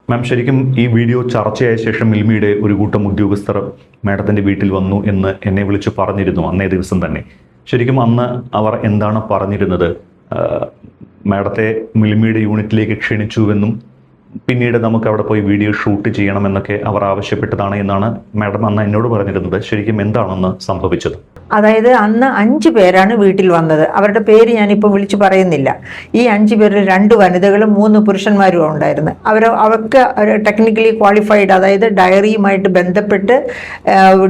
മാം, ശരിക്കും ഈ വീഡിയോ ചർച്ചയായ ശേഷം മിൽമയുടെ ഒരു കൂട്ടം ഉദ്യോഗസ്ഥർ മാഡത്തിൻ്റെ വീട്ടിൽ വന്നു എന്ന് എന്നെ വിളിച്ച് പറഞ്ഞിരുന്നു അന്നേ ദിവസം തന്നെ. ശരിക്കും അന്ന് അവർ എന്താണ് പറഞ്ഞിരുന്നത്? മാഡത്തെ മിൽമയുടെ യൂണിറ്റിലേക്ക് ക്ഷണിച്ചുവെന്നും പിന്നീട് നമുക്ക് അവിടെ പോയി വീഡിയോ ഷൂട്ട് ചെയ്യണമെന്നൊക്കെ അവർ ആവശ്യപ്പെട്ടതാണ് എന്നാണ് മാഡം അന്ന് എന്നോട് പറഞ്ഞിരുന്നത്. ശരിക്കും എന്താണെന്ന് സംഭവിച്ചത്? അതായത് അന്ന് 5 പേരാണ് വീട്ടിൽ വന്നത്. അവരുടെ പേര് ഞാനിപ്പോൾ വിളിച്ചു പറയുന്നില്ല. ഈ 5 പേരിൽ 2 വനിതകളും 3 പുരുഷന്മാരും ഉണ്ടായിരുന്നു. അവർക്ക് ടെക്നിക്കലി ക്വാളിഫൈഡ്, അതായത് ഡയറിയുമായിട്ട് ബന്ധപ്പെട്ട്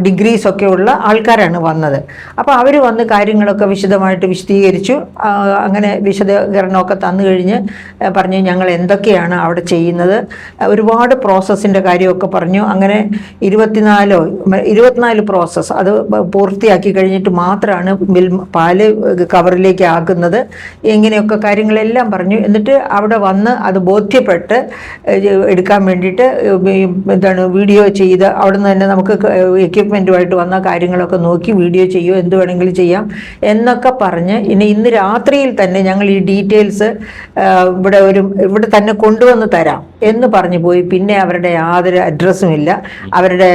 ഡിഗ്രീസ് ഒക്കെ ഉള്ള ആൾക്കാരാണ് വന്നത്. അപ്പോൾ അവർ വന്ന് കാര്യങ്ങളൊക്കെ വിശദമായിട്ട് വിശദീകരിച്ചു. അങ്ങനെ വിശദീകരണമൊക്കെ തന്നു കഴിഞ്ഞ് പറഞ്ഞു ഞങ്ങൾ എന്തൊക്കെയാണ് അവിടെ ചെയ്യുന്നത്, ഒരുപാട് പ്രോസസ്സിൻ്റെ കാര്യമൊക്കെ പറഞ്ഞു. അങ്ങനെ 24 പ്രോസസ്സ് അത് പൂർത്തിയാക്കി കഴിഞ്ഞിട്ട് മാത്രമാണ് പാല് കവറിലേക്ക് ആക്കുന്നത്. ഇങ്ങനെയൊക്കെ കാര്യങ്ങളെല്ലാം പറഞ്ഞു. എന്നിട്ട് അവിടെ വന്ന് അത് ബോധ്യപ്പെട്ട് എടുക്കാൻ വേണ്ടിയിട്ട് വീഡിയോ ചെയ്ത് അവിടെ നിന്ന് തന്നെ നമുക്ക് എക്യുപ്മെൻറ്റുമായിട്ട് വന്ന കാര്യങ്ങളൊക്കെ നോക്കി വീഡിയോ ചെയ്യുമോ, എന്ത് വേണമെങ്കിലും ചെയ്യാം എന്നൊക്കെ പറഞ്ഞ് ഇന്ന് രാത്രിയിൽ തന്നെ ഞങ്ങൾ ഈ ഡീറ്റെയിൽസ് ഇവിടെ തന്നെ കൊണ്ടുവന്ന് തരാം എന്ന് പറഞ്ഞു പോയി. പിന്നെ അവരുടെ യാതൊരു അഡ്രസ്സും ഇല്ല. അവരുടെ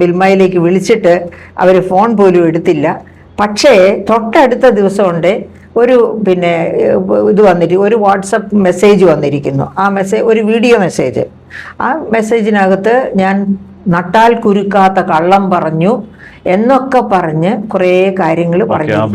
മിൽമയിലേക്ക് വിളിച്ചിട്ട് അവർ ഫോൺ പോലും എടുത്തില്ല. പക്ഷേ തൊട്ടടുത്ത ദിവസം കൊണ്ട് ഒരു ഇത് വന്നിട്ട് ഒരു വാട്സപ്പ് മെസ്സേജ് വന്നിരിക്കുന്നു. ആ മെസ്സേജ് ഒരു വീഡിയോ മെസ്സേജ്. ആ മെസ്സേജിനകത്ത് ഞാൻ നട്ടാൽ കുരുക്കാത്ത കള്ളം പറഞ്ഞു എന്നൊക്കെ പറഞ്ഞ് കുറേ കാര്യങ്ങൾ പറഞ്ഞു.